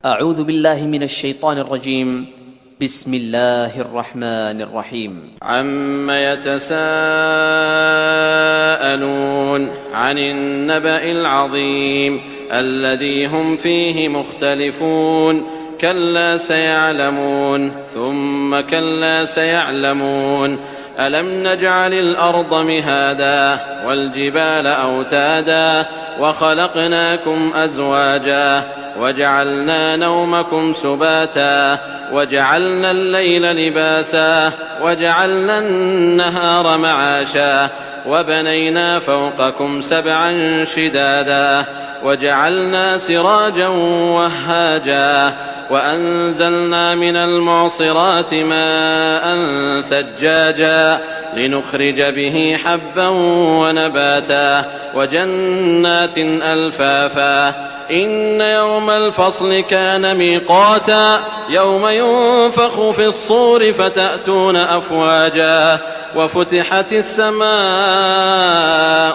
أعوذ بالله من الشيطان الرجيم. بسم الله الرحمن الرحيم. عم يتساءلون عن النبأ العظيم الذي هم فيه مختلفون كلا سيعلمون ثم كلا سيعلمون ألم نجعل الأرض مهادا والجبال أوتادا وخلقناكم أزواجا وجعلنا نومكم سباتا وجعلنا الليل لباسا وجعلنا النهار معاشا وبنينا فوقكم سبعا شدادا وجعلنا سراجا وهاجا وأنزلنا من المعصرات ماء ثجاجا لنخرج به حبا ونباتا وجنات ألفافا إن يوم الفصل كان ميقاتا يوم ينفخ في الصور فتأتون أفواجا وفتحت السماء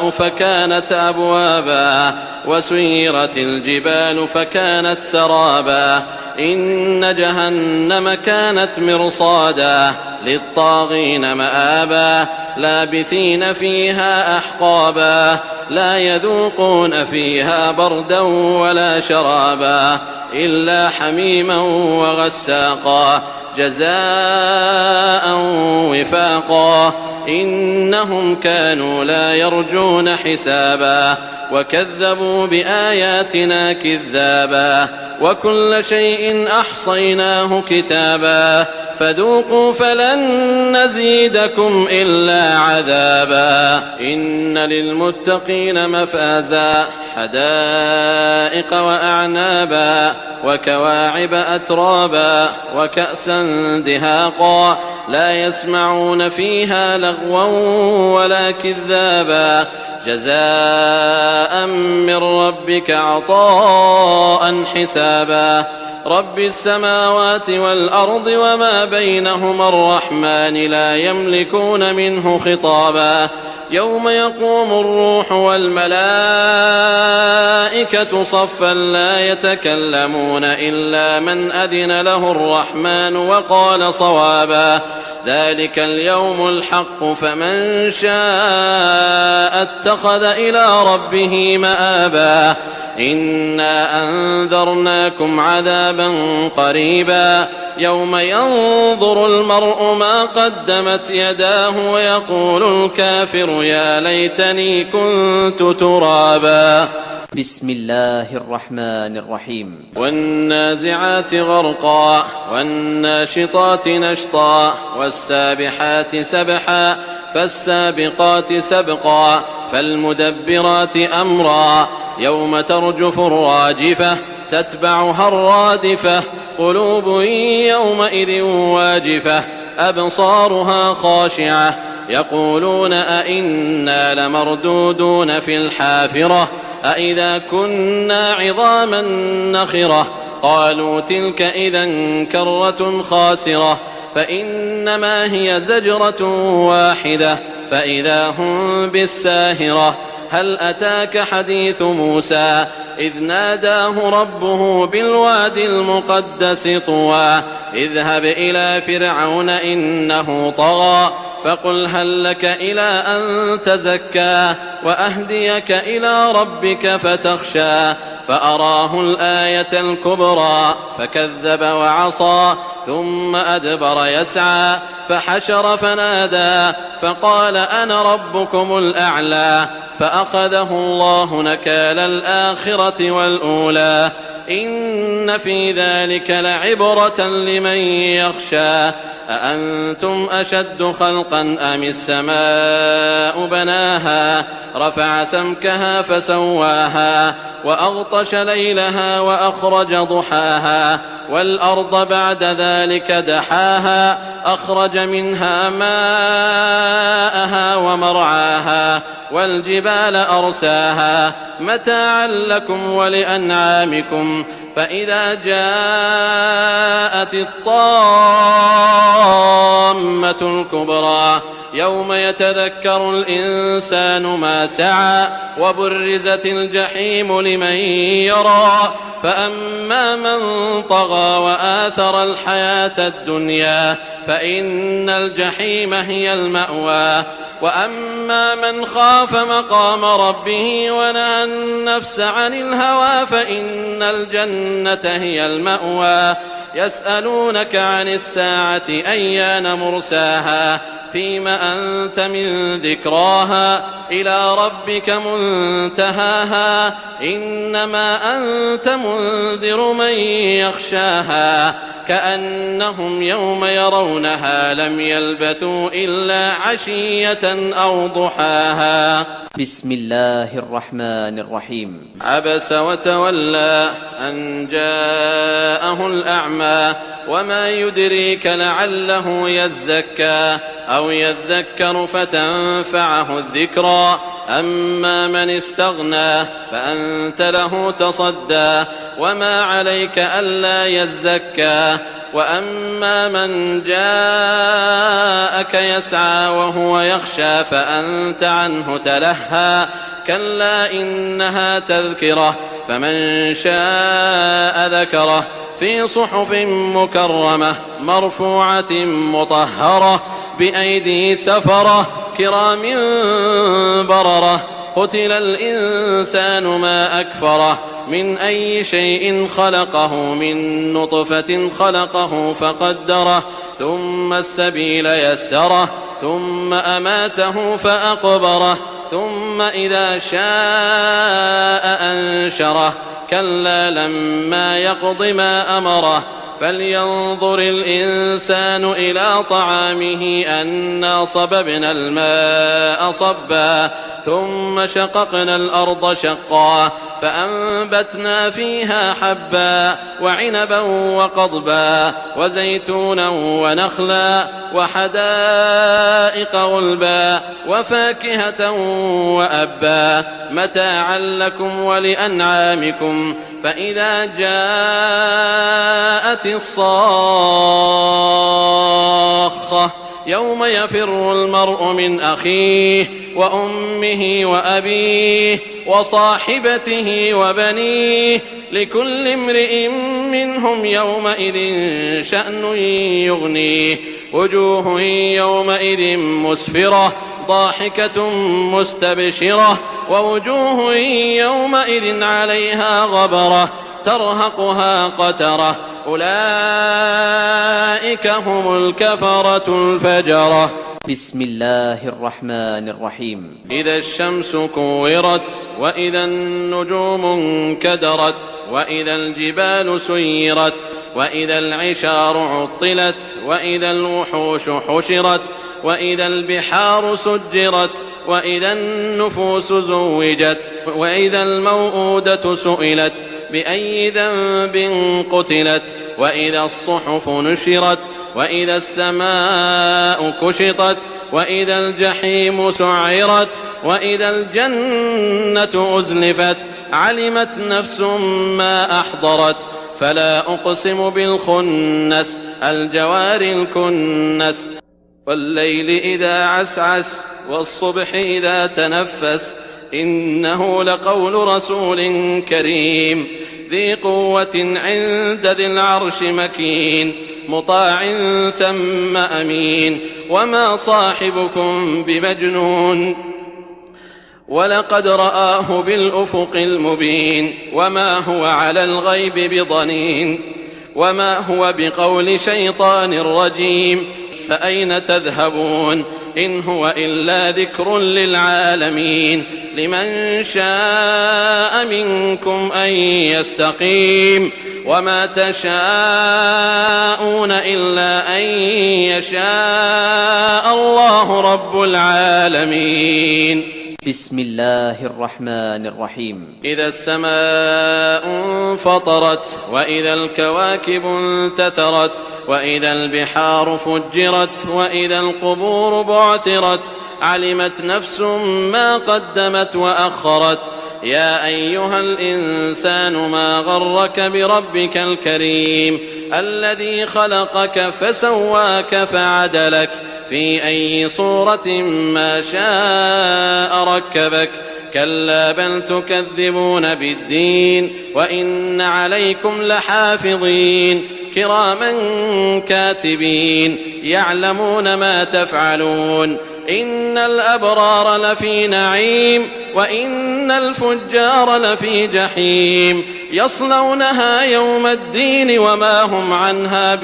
فكانت أبوابا وسيرت الجبال فكانت سرابا إن جهنم كانت مرصادا للطاغين مآبا لابثين فيها أحقابا لا يذوقون فيها بردا ولا شرابا إلا حميما وغساقا جزاء وفاقا إنهم كانوا لا يرجون حسابا وكذبوا بآياتنا كذابا وكل شيء أحصيناه كتابا فذوقوا فلن نزيدكم إلا عذابا إن للمتقين مفازا حدائق وأعنابا وكواعب أترابا وكأسا دهاقا لا يسمعون فيها لغوا ولا كذابا جزاء من ربك عطاء حسابا رب السماوات والأرض وما بينهما الرحمن لا يملكون منه خطابا يوم يقوم الروح والملائكة صفا لا يتكلمون إلا من أذن له الرحمن وقال صوابا ذلك اليوم الحق فمن شاء اتخذ إلى ربه مآبا إنا أنذرناكم عذابا قريبا يوم ينظر المرء ما قدمت يداه ويقول الكافر يا ليتني كنت ترابا. بسم الله الرحمن الرحيم. والنازعات غرقا والناشطات نشطا والسابحات سبحا فالسابقات سبقا فالمدبرات أمرا يوم ترجف الراجفة تتبعها الرادفة قلوب يومئذ واجفة أبصارها خاشعة يقولون أئنا لمردودون في الحافرة أئذا كنا عظاما نخرة قالوا تلك إذا كرة خاسرة فإنما هي زجرة واحدة فإذا هم بالساهرة هل أتاك حديث موسى إذ ناداه ربه بالوادي المقدس طوى اذهب إلى فرعون إنه طغى فقل هل لك إلى أن تزكى وأهديك إلى ربك فتخشى فأراه الآية الكبرى فكذب وعصى ثم أدبر يسعى فحشر فنادى فقال أنا ربكم الأعلى فأخذه الله نكال الآخرة والأولى إن في ذلك لعبرة لمن يخشى أأنتم أشد خلقا أم السماء بناها رفع سمكها فسواها وأغطش ليلها وأخرج ضحاها والأرض بعد ذلك دحاها أخرج منها ماءها ومرعاها والجبال أرساها متاعا لكم ولأنعامكم فإذا جاءت الطامة الكبرى يوم يتذكر الإنسان ما سعى وبرزت الجحيم لمن يرى فأما من طغى وآثر الحياة الدنيا فإن الجحيم هي المأوى وأما من خاف مقام ربه ونهى النفس عن الهوى فإن الجنة هي المأوى يسألونك عن الساعة أيان مرساها فيم أنت من ذكراها إلى ربك منتهاها إنما أنت منذر من يخشاها كأنهم يوم يرونها لم يلبثوا إلا عشية أو ضحاها. بسم الله الرحمن الرحيم. عبس وتولى أن جاءه الأعمى وما يدريك لعله يزكى أو يذكر فتنفعه الذكرى أما من استغنى فأنت له تصدى وما عليك ألا يزكى وأما من جاءك يسعى وهو يخشى فأنت عنه تلهى كلا إنها تذكرة فمن شاء ذكره في صحف مكرمة مرفوعة مطهرة بأيدي سفرة كرام بررة قتل الإنسان ما أكفره من أي شيء خلقه من نطفة خلقه فقدره ثم السبيل يسره ثم أماته فأقبره ثم إذا شاء أنشره كلا لما يقض ما أمره فلينظر الإنسان إلى طعامه أنا صببنا الماء صبا ثم شققنا الأرض شقا فأنبتنا فيها حبا وعنبا وقضبا وزيتونا ونخلا وحدائق غلبا وفاكهة وأبا متاعا لكم ولأنعامكم فإذا جاءت الصاخة يوم يفر المرء من أخيه وأمه وأبيه وصاحبته وبنيه لكل امرئ منهم يومئذ شأن يغنيه وجوه يومئذ مسفرة ضاحكة مستبشرة ووجوه يومئذ عليها غبرة ترهقها قترة أولئك هم الكفرة الفجرة. بسم الله الرحمن الرحيم. إذا الشمس كورت وإذا النجوم انكدرت وإذا الجبال سيرت وإذا العشار عطلت وإذا الوحوش حشرت وإذا البحار سجرت وإذا النفوس زوجت وإذا الموءودة سئلت بأي ذنب قتلت وإذا الصحف نشرت وإذا السماء كشطت وإذا الجحيم سعرت وإذا الجنة أزلفت علمت نفس ما أحضرت فلا أقسم بالخنس الجوار الكنس والليل إذا عسعس والصبح إذا تنفس إنه لقول رسول كريم ذي قوة عند ذي العرش مكين مطاع ثم أمين وما صاحبكم بمجنون ولقد رآه بالأفق المبين وما هو على الغيب بضنين وما هو بقول شيطان رجيم فأين تذهبون إن هو إلا ذكر للعالمين لمن شاء منكم أن يستقيم وما تشاءون إلا أن يشاء الله رب العالمين. بسم الله الرحمن الرحيم. إذا السماء انفطرت وإذا الكواكب انتثرت وإذا البحار فجرت وإذا القبور بعثرت علمت نفس ما قدمت وأخرت يا أيها الإنسان ما غرك بربك الكريم الذي خلقك فسواك فعدلك في أي صورة ما شاء ركبك كلا بل تكذبون بالدين وإن عليكم لحافظين كراما كاتبين يعلمون ما تفعلون إن الأبرار لفي نعيم وإن الفجار لفي جحيم يصلونها يوم الدين وما هم عنها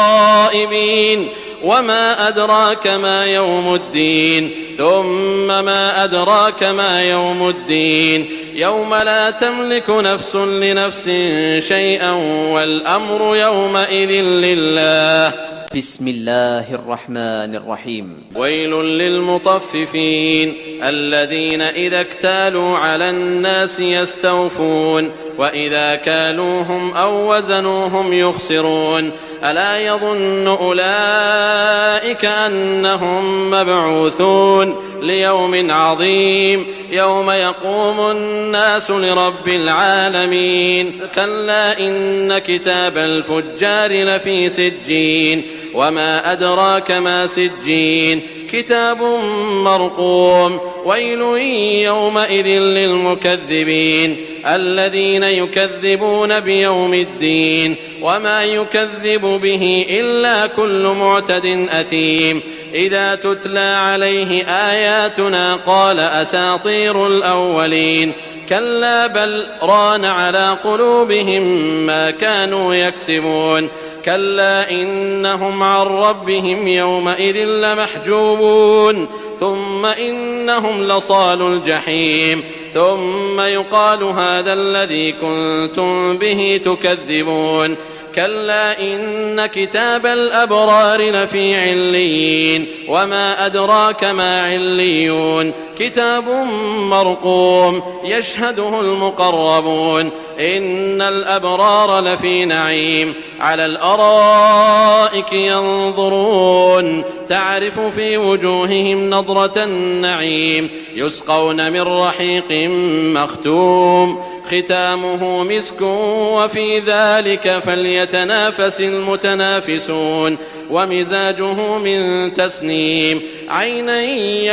بغائبين وما أدراك ما يوم الدين ثم ما أدراك ما يوم الدين يوم لا تملك نفس لنفس شيئا والأمر يومئذ لله. بسم الله الرحمن الرحيم. ويل للمطففين الذين إذا اكتالوا على الناس يستوفون وإذا كالوهم أو وزنوهم يخسرون ألا يظن أولئك أنهم مبعوثون ليوم عظيم يوم يقوم الناس لرب العالمين كلا إن كتاب الفجار لفي سجين وما أدراك ما سجين كتاب مرقوم ويل يومئذ للمكذبين الذين يكذبون بيوم الدين وما يكذب به إلا كل معتد أثيم إذا تتلى عليه آياتنا قال أساطير الأولين كلا بل ران على قلوبهم ما كانوا يكسبون كلا إنهم عن ربهم يومئذ لمحجوبون ثم إنهم لصالوا الجحيم ثم يقال هذا الذي كنتم به تكذبون كلا إن كتاب الأبرار لفي عليين وما أدراك ما عليون كتاب مرقوم يشهده المقربون إن الأبرار لفي نعيم على الأرائك ينظرون تعرف في وجوههم نضرة النعيم يسقون من رحيق مختوم ختامه مسك وفي ذلك فليتنافس المتنافسون ومزاجه من تسنيم عينا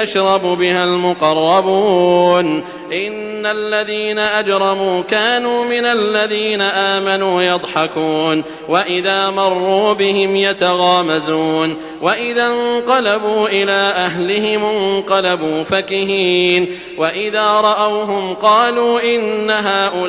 يشرب بها المقربون إن الذين أجرموا كانوا من الذين آمنوا يضحكون وإذا مروا بهم يتغامزون وإذا انقلبوا إلى أهلهم انقلبوا فكهين وإذا رأوهم قالوا إن هؤلاء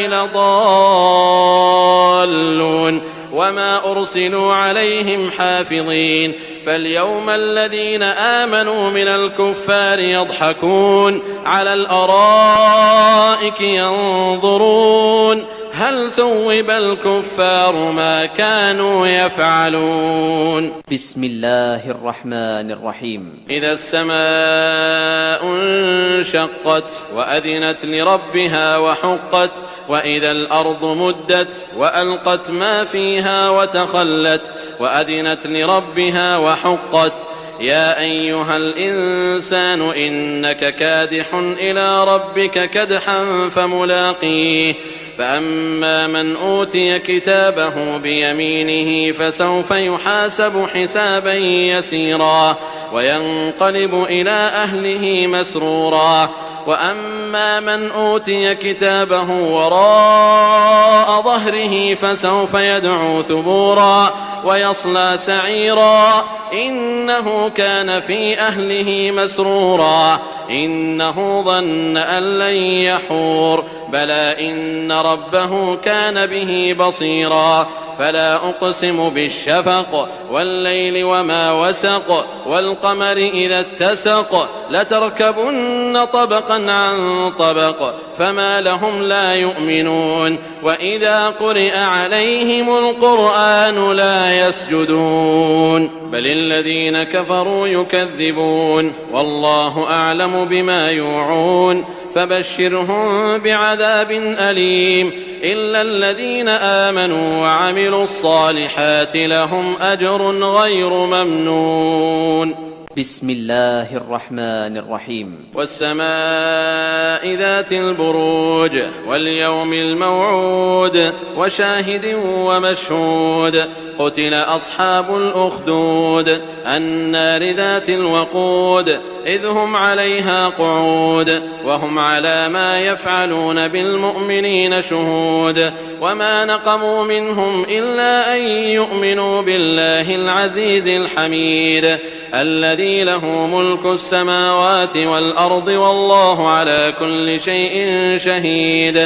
لضالون وما أرسلوا عليهم حافظين فاليوم الذين آمنوا من الكفار يضحكون على الأرائك ينظرون هل ثوب الكفار ما كانوا يفعلون. بسم الله الرحمن الرحيم. إذا السماء انشقت وأذنت لربها وحقت وإذا الأرض مدت وألقت ما فيها وتخلت وأذنت لربها وحقت يا أيها الإنسان إنك كادح إلى ربك كدحا فملاقيه فأما من أوتي كتابه بيمينه فسوف يحاسب حسابا يسيرا وينقلب إلى أهله مسرورا وأما من أوتي كتابه وراء ظهره فسوف يدعو ثبورا ويصلى سعيرا إنه كان في أهله مسرورا إنه ظن أن لن يحور بلى إن ربه كان به بصيرا فلا أقسم بالشفق والليل وما وسق والقمر إذا اتسق لتركبن طبقا عن طبق فما لهم لا يؤمنون وإذا قرئ عليهم القرآن لا يسجدون بل الذين كفروا يكذبون والله أعلم بما يوعون فبشرهم بعذاب أليم إلا الذين آمنوا وعملوا الصالحات لهم أجر غير ممنون. بسم الله الرحمن الرحيم والسماء ذات البروج واليوم الموعود وشاهد ومشهود قتل أصحاب الأخدود النار ذات الوقود إذ هم عليها قعود وهم على ما يفعلون بالمؤمنين شهود وما نقموا منهم إلا أن يؤمنوا بالله العزيز الحميد الذي له ملك السماوات والأرض والله على كل شيء شهيد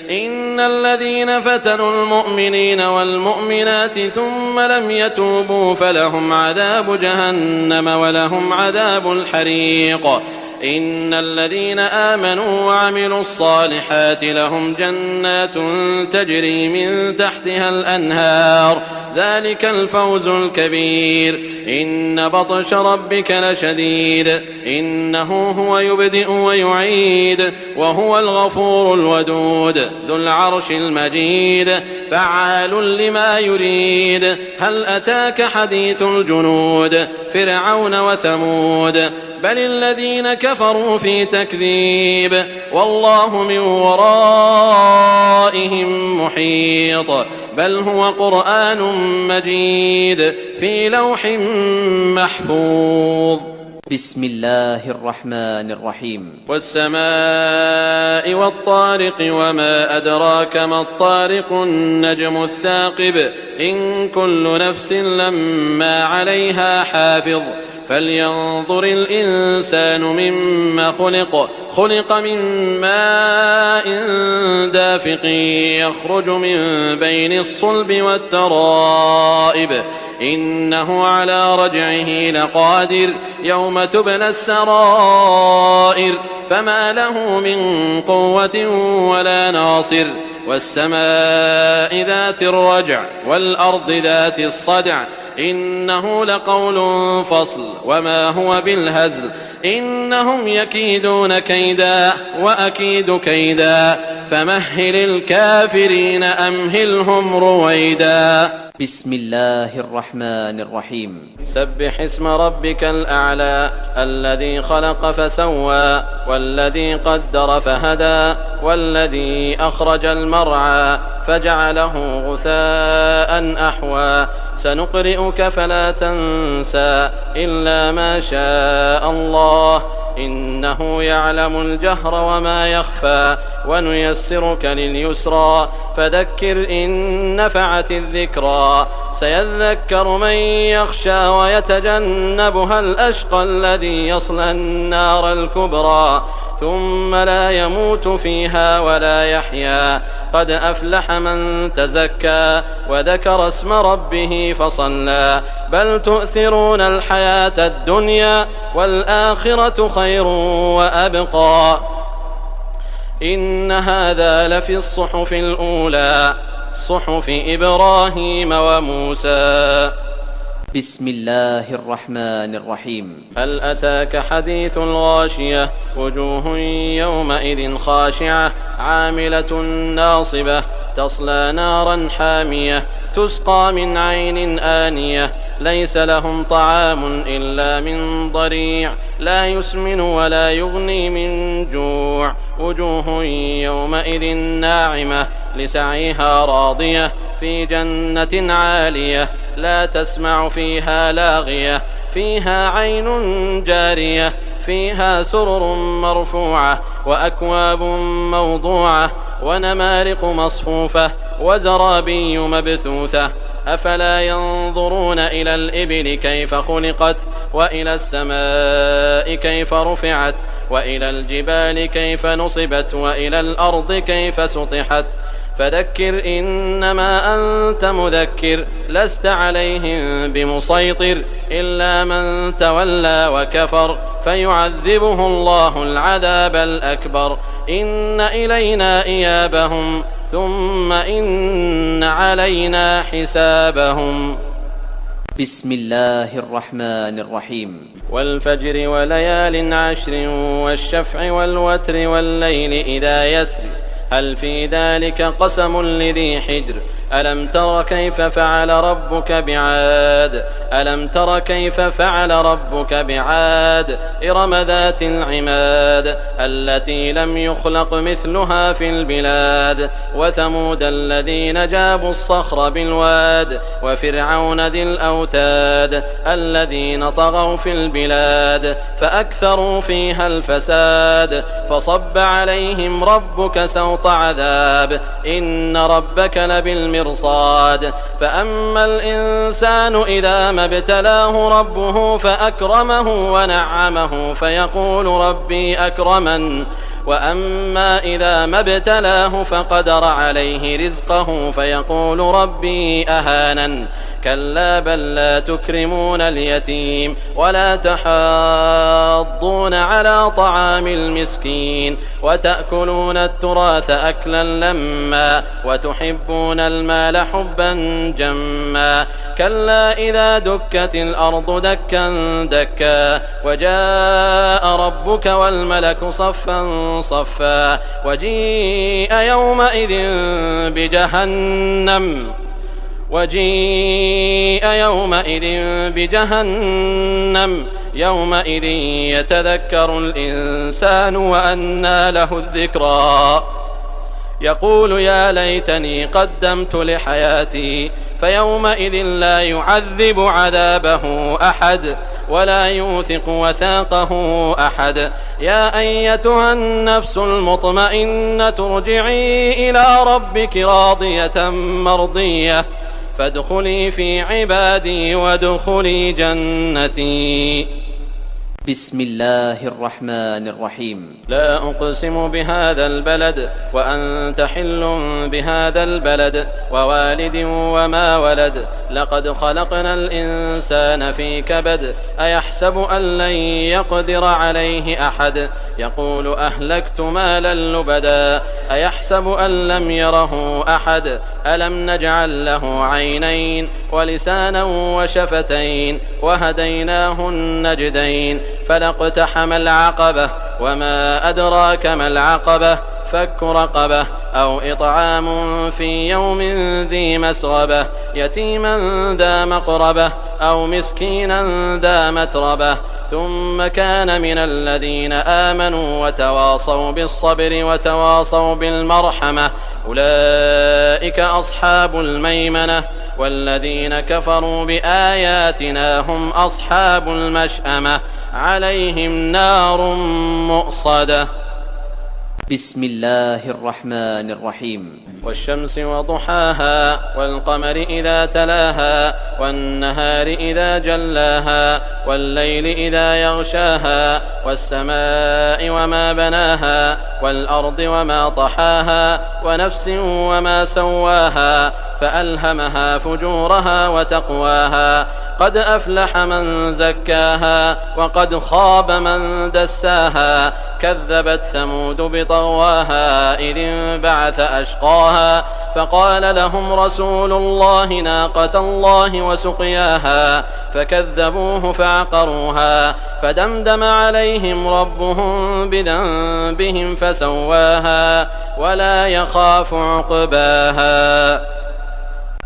إن الذين فتنوا المؤمنين والمؤمنات ثم لم يتوبوا فلهم عذاب جهنم ولهم عذاب الحريق إن الذين آمنوا وعملوا الصالحات لهم جنات تجري من تحتها الأنهار ذلك الفوز الكبير إن بطش ربك لشديد إنه هو يبدئ ويعيد وهو الغفور الودود ذو العرش المجيد فعال لما يريد هل أتاك حديث الجنود فرعون وثمود بل الذين كفروا في تكذيب والله من ورائهم محيط بل هو قرآن مجيد في لوح محفوظ بسم الله الرحمن الرحيم والسماء والطارق وما أدراك ما الطارق النجم الثاقب إن كل نفس لما عليها حافظ فلينظر الإنسان مما خلق من ماء دافق يخرج من بين الصلب والترائب إنه على رجعه لقادر يوم تبلى السرائر فما له من قوة ولا ناصر والسماء ذات الرجع والأرض ذات الصدع إنه لقول فصل وما هو بالهزل إنهم يكيدون كيدا وأكيد كيدا فمهل الكافرين أمهلهم رويدا بسم الله الرحمن الرحيم سبح اسم ربك الأعلى الذي خلق فسوى والذي قدر فهدى والذي أخرج المرعى فجعله غثاء أحوى سنقرئك فلا تنسى إلا ما شاء الله إنه يعلم الجهر وما يخفى ونيسرك لليسرى فذكر إن نفعت الذكرى سيذكر من يخشى ويتجنبها الأشقى الذي يصلى النار الكبرى ثم لا يموت فيها ولا يحيا قد أفلح من تزكى وذكر اسم ربه فصلى بل تؤثرون الحياة الدنيا والآخرة خير وأبقى إن هذا لفي الصحف الأولى صحف إبراهيم وموسى بسم الله الرحمن الرحيم هل أتاك حديث الغاشية وجوه يومئذ خاشعة عاملة ناصبة تصلى نارا حامية تسقى من عين آنية ليس لهم طعام إلا من ضريع لا يسمن ولا يغني من جوع وجوه يومئذ ناعمة لسعيها راضية في جنة عالية لا تسمع فيها لاغية فيها عين جارية فيها سرر مرفوعة وأكواب موضوعة ونمارق مصفوفة وزرابي مبثوثة أفلا ينظرون إلى الإبل كيف خلقت وإلى السماء كيف رفعت وإلى الجبال كيف نصبت وإلى الأرض كيف سطحت فذكر إنما أنت مذكر لست عليهم بمسيطر إلا من تولى وكفر فيعذبه الله العذاب الأكبر إن إلينا إيابهم ثم إن علينا حسابهم بسم الله الرحمن الرحيم والفجر وليال عشر والشفع والوتر والليل إذا يسر هل في ذلك قسم لذي حجر ألم تر كيف فعل ربك بعاد ألم تر كيف فعل ربك بعاد إرم ذات العماد التي لم يخلق مثلها في البلاد وثمود الذين جابوا الصخر بالواد وفرعون ذي الأوتاد الذين طغوا في البلاد فأكثروا فيها الفساد فصب عليهم ربك سوط عذاب إن ربك لبالمرصاد فأما الإنسان إذا ما ابتلاه ربه فأكرمه ونعمه فيقول ربي أكرمن وأما إذا ما ابتلاه فقدر عليه رزقه فيقول ربي أهانن كلا بل لا تكرمون اليتيم ولا تحاضون على طعام المسكين وتأكلون التراث أكلا لما وتحبون المال حبا جما كلا إذا دكت الأرض دكا دكا وجاء ربك والملك صفا صفا وجيء يومئذ بجهنم يومئذ يتذكر الإنسان وأنى له الذكرى يقول يا ليتني قدمت لحياتي فيومئذ لا يعذب عذابه أحد ولا يوثق وثاقه أحد يا أيتها النفس المطمئنة ارجعي إلى ربك راضية مرضية فادخلي في عبادي وادخلي جنتي. بسم الله الرحمن الرحيم. لا أقسم بهذا البلد وأنت حل بهذا البلد ووالد وما ولد لقد خلقنا الإنسان في كبد أيحسب أن لن يقدر عليه أحد يقول أهلكت مالا لبدا أيحسب أن لم يره أحد ألم نجعل له عينين ولسانا وشفتين وهديناه النجدين فلاقتحم العقبة وما أدراك ما العقبة فك رقبة أو إطعام في يوم ذي مسغبة يتيما ذا مقربة أو مسكينا ذا متربة ثم كان من الذين آمنوا وتواصوا بالصبر وتواصوا بالمرحمة أولئك أصحاب الميمنة والذين كفروا بآياتنا هم أصحاب المشأمة عليهم نار مؤصدة. بسم الله الرحمن الرحيم. والشمس وضحاها والقمر إذا تلاها والنهار إذا جلاها والليل إذا يغشاها والسماء وما بناها والأرض وما طحاها ونفس وما سواها فألهمها فجورها وتقواها قد أفلح من زكاها وقد خاب من دساها كذبت ثمود بطغواها إذ انبعث أشقاها فقال لهم رسول الله ناقة الله وسقياها فكذبوه فعقروها فدمدم عليهم ربهم بذنبهم فسواها ولا يخاف عقباها.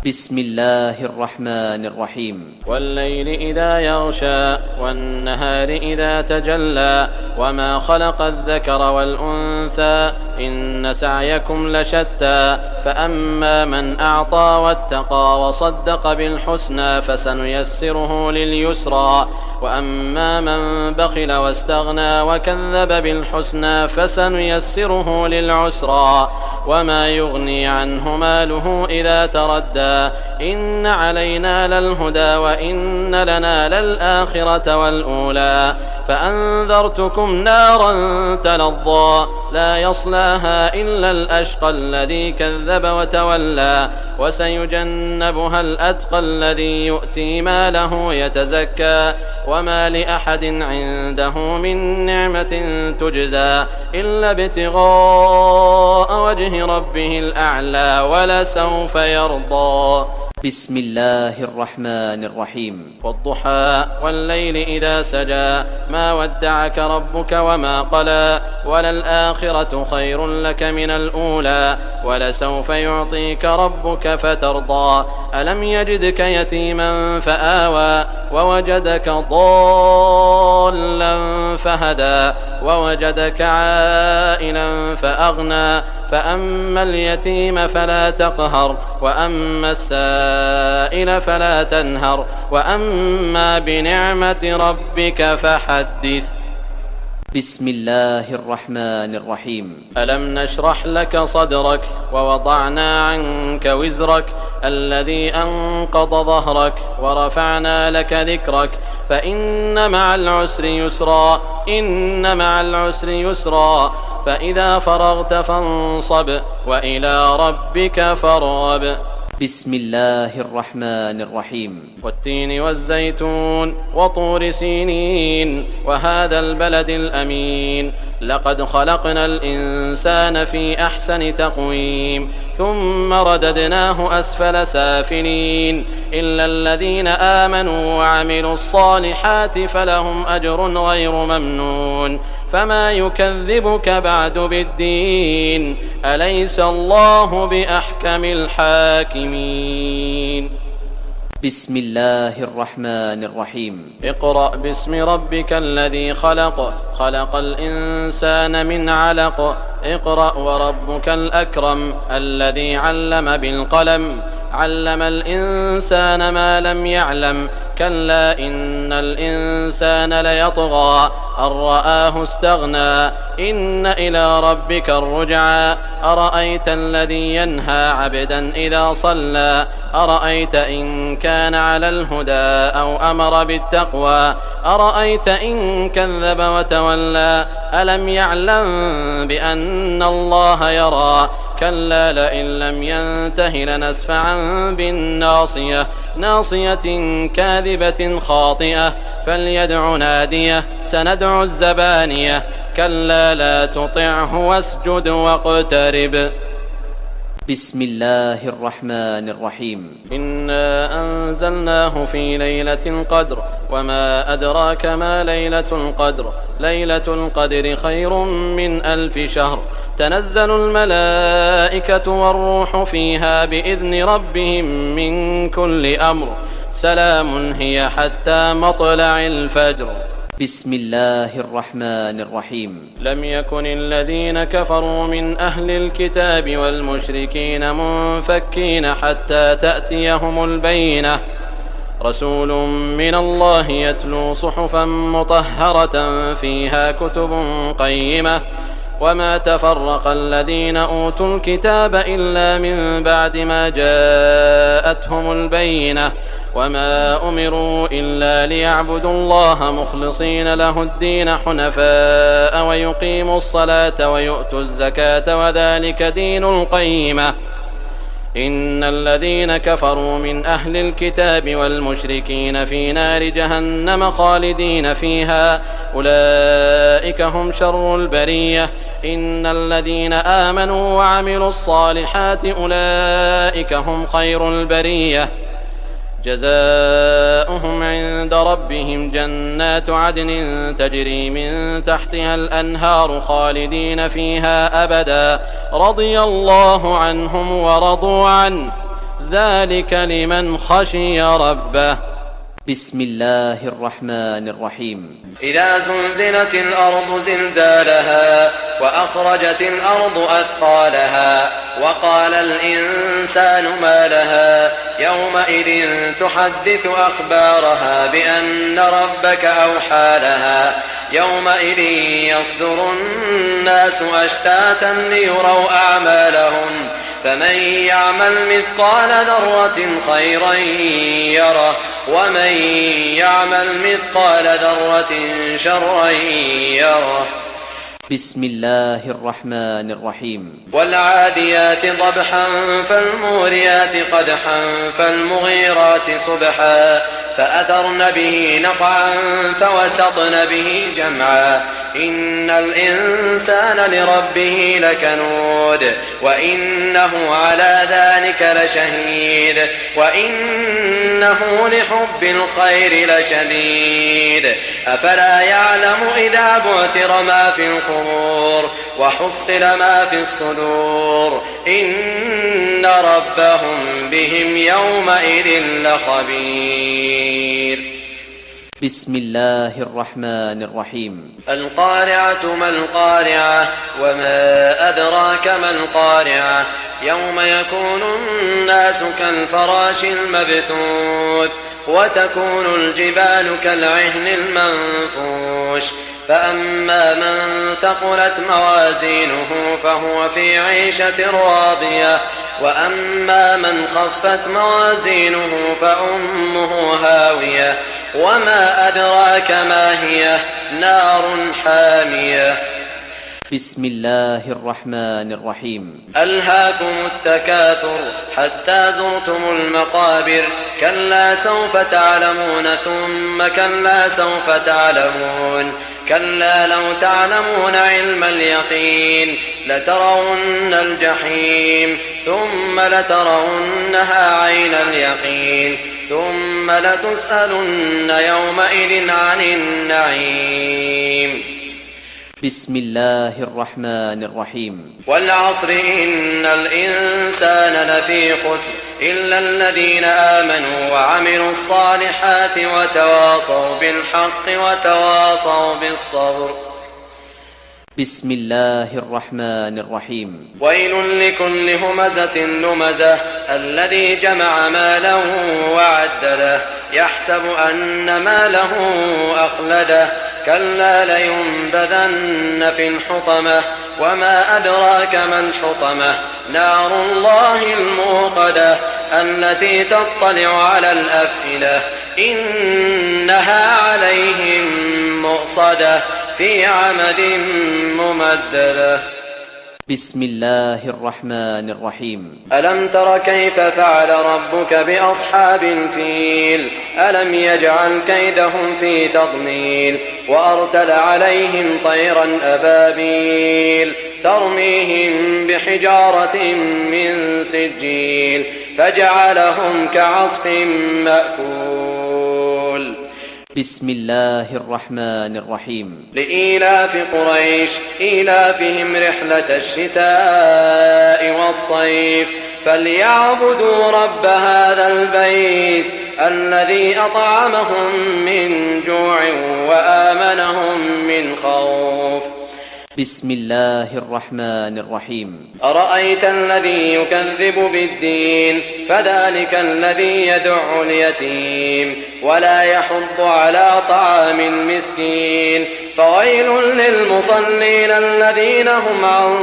بسم الله الرحمن الرحيم. والليل إذا يغشى والنهار إذا تجلى وما خلق الذكر والأنثى إن سعيكم لشتى فأما من أعطى واتقى وصدق بالحسنى فسنيسره لليسرى وأما من بخل واستغنى وكذب بالحسنى فسنيسره للعسرى وما يغني عنه ماله إذا تردى إن علينا للهدى وإن لنا للآخرة والأولى فأنذرتكم نارا تلظى لا يصلاها إلا الأشقى الذي كذب وتولى وسيجنبها الأتقى الذي يؤتي ماله يتزكى وما لأحد عنده من نعمة تجزى إلا ابتغاء وجه ربه الأعلى ولسوف يرضى. بسم الله الرحمن الرحيم والضحى والليل إذا سجى ما ودعك ربك وما قلى وللآخرة خير لك من الأولى ولسوف يعطيك ربك فترضى ألم يجدك يتيما فآوى ووجدك ضالا فهدى ووجدك عائلا فأغنى فأما اليتيم فلا تقهر وأما السائل فلا تنهر وأما بنعمة ربك فحدث. بسم الله الرحمن الرحيم ألم نشرح لك صدرك ووضعنا عنك وزرك الذي أنقض ظهرك ورفعنا لك ذكرك فإن مع العسر يسرا إن مع العسر يسرا فإذا فرغت فانصب وإلى ربك فارغب. بسم الله الرحمن الرحيم والتين والزيتون وطور سينين وهذا البلد الأمين لقد خلقنا الإنسان في أحسن تقويم ثم رددناه أسفل سافلين إلا الذين آمنوا وعملوا الصالحات فلهم أجر غير ممنون فما يكذبك بعد بالدين أليس الله بأحكم الحاكمين. بسم الله الرحمن الرحيم اقرأ باسم ربك الذي خلق خلق الإنسان من علق اقرأ وربك الأكرم الذي علم بالقلم علم الإنسان ما لم يعلم كلا إن الإنسان ليطغى أن رآه استغنى إن إلى ربك الرجعى أرأيت الذي ينهى عبدا إذا صلى أرأيت إن كان على الهدى أو أمر بالتقوى أرأيت إن كذب وتولى ألم يعلم بأن الله يرى كلا لئن لم ينته لنسفعا بالناصية ناصية كاذبة خاطئة فليدع ناديه سندع الزبانية كلا لا تطعه واسجد واقترب. بسم الله الرحمن الرحيم إنا أنزلناه في ليلة القدر وما أدراك ما ليلة القدر ليلة القدر خير من 1000 شهر تنزل الملائكة والروح فيها بإذن ربهم من كل أمر سلام هي حتى مطلع الفجر. بسم الله الرحمن الرحيم لم يكن الذين كفروا من أهل الكتاب والمشركين منفكين حتى تأتيهم البينة رسول من الله يتلو صحفا مطهرة فيها كتب قيمة وما تفرق الذين أوتوا الكتاب إلا من بعد ما جاءتهم البينة وما أمروا إلا ليعبدوا الله مخلصين له الدين حنفاء ويقيموا الصلاة ويؤتوا الزكاة وذلك دين القيمة إن الذين كفروا من أهل الكتاب والمشركين في نار جهنم خالدين فيها أولئك هم شر البرية إن الذين آمنوا وعملوا الصالحات أولئك هم خير البرية جزاؤهم عند ربهم جنات عدن تجري من تحتها الأنهار خالدين فيها أبدا رضي الله عنهم ورضوا عنه ذلك لمن خشي ربه. بسم الله الرحمن الرحيم إذا زلزلت الأرض زلزالها وأخرجت الأرض أثقالها وقال الإنسان ما لها يومئذ تحدث أخبارها بأن ربك أوحى لها يومئذ يصدر الناس أشتاتا ليروا أعمالهم فمن يعمل مثقال ذرة خيرا يره ومن يعمل مثقال ذرة شرا يره بسم الله الرحمن الرحيم والعاديات ضبحا فالموريات قدحا فالمغيرات صبحا فأثرن به نقعا فوسطن به جمعا إن الإنسان لربه لكنود وإنه على ذلك لشهيد وإنه لحب الخير لشديد أفلا يعلم إذا بعثر ما في القبور وحصل ما في الصدور إن ربهم بهم يومئذ لخبير. بسم الله الرحمن الرحيم القارعة ما القارعة وما أدراك ما القارعة يوم يكون الناس كالفراش المبثوث وتكون الجبال كالعهن المنفوش فأما من ثقلت موازينه فهو في عيشة راضية وأما من خفت موازينه فأمه هاوية وما أدراك ما هي نار حامية. بسم الله الرحمن الرحيم ألهاكم التكاثر حتى زرتم المقابر كلا سوف تعلمون ثم كلا سوف تعلمون كلا لو تعلمون علم اليقين لترون الجحيم ثم لترونها عين اليقين ثم لتسألن يومئذ عن النعيم. بسم الله الرحمن الرحيم والعصر إن الإنسان لفي خسر إلا الذين آمنوا وعملوا الصالحات وتواصوا بالحق وتواصوا بالصبر. بسم الله الرحمن الرحيم ويل لكل همزة لمزة الذي جمع ماله وعدده يحسب أن ماله أخلده كلا لينبذن في الحطمة وما أدراك ما الحطمة نار الله الموقدة التي تطلع على الأفئدة إنها عليهم مؤصدة في عمد ممددة. بسم الله الرحمن الرحيم ألم تر كيف فعل ربك بأصحاب الفيل ألم يجعل كيدهم في تضليل وأرسل عليهم طيرا أبابيل ترميهم بحجارة من سجيل فجعلهم كعصف مأكول. بسم الله الرحمن الرحيم لإيلاف قريش إيلافهم رحلة الشتاء والصيف فليعبدوا رب هذا البيت الذي أطعمهم من جوع وآمنهم من خوف. بسم الله الرحمن الرحيم أرأيت الذي يكذب بالدين فذلك الذي يدع اليتيم ولا يحض على طعام المسكين فويل للمصلين الذين هم عن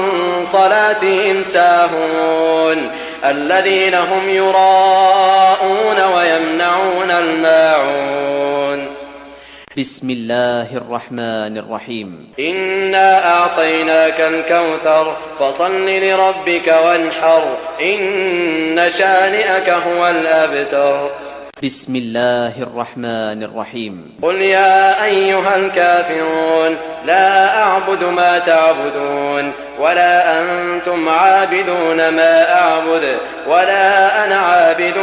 صلاتهم ساهون الذين هم يراءون ويمنعون الماعون. بسم الله الرحمن الرحيم إنا أعطيناك الكوثر فصل لربك وانحر إن شانئك هو الأبتر. بسم الله الرحمن الرحيم قل يا أيها الكافرون لا أعبد ما تعبدون ولا أنتم عابدون ما أعبد ولا أنا عابد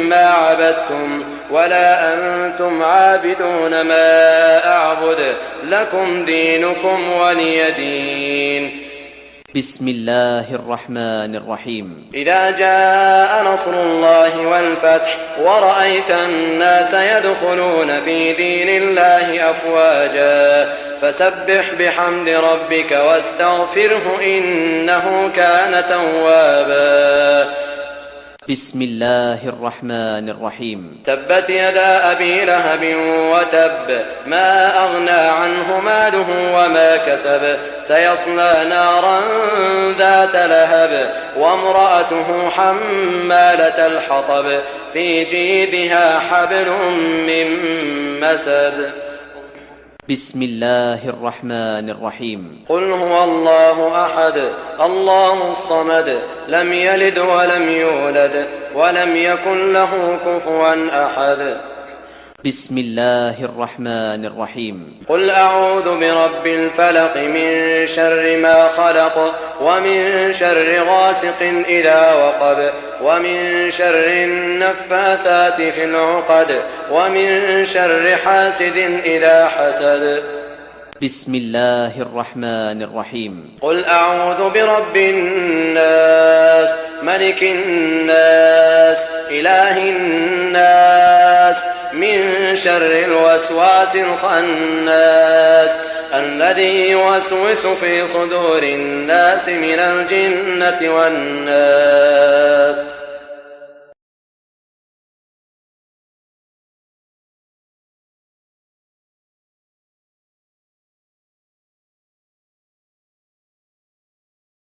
ما عبدتم ولا أنتم عابدون ما أعبد لكم دينكم ولي دين. بسم الله الرحمن الرحيم إذا جاء نصر الله والفتح ورأيت الناس يدخلون في دين الله أفواجا فسبح بحمد ربك واستغفره إنه كان توابا. بسم الله الرحمن الرحيم تبت يدا أبي لهب وتب ما أغنى عنه ماله وما كسب سيصلى نارا ذات لهب وامرأته حمالة الحطب في جيدها حبل من مسد. بسم الله الرحمن الرحيم قل هو الله أحد الله الصمد لم يلد ولم يولد ولم يكن له كفوا أحد بسم الله الرحمن الرحيم قل أعوذ برب الفلق من شر ما خلق ومن شر غاسق إذا وقب ومن شر النفاثات في العقد ومن شر حاسد إذا حسد بسم الله الرحمن الرحيم قل أعوذ برب الناس ملك الناس إله الناس من شر الوسواس الخناس الذي يوسوس في صدور الناس من الجنة والناس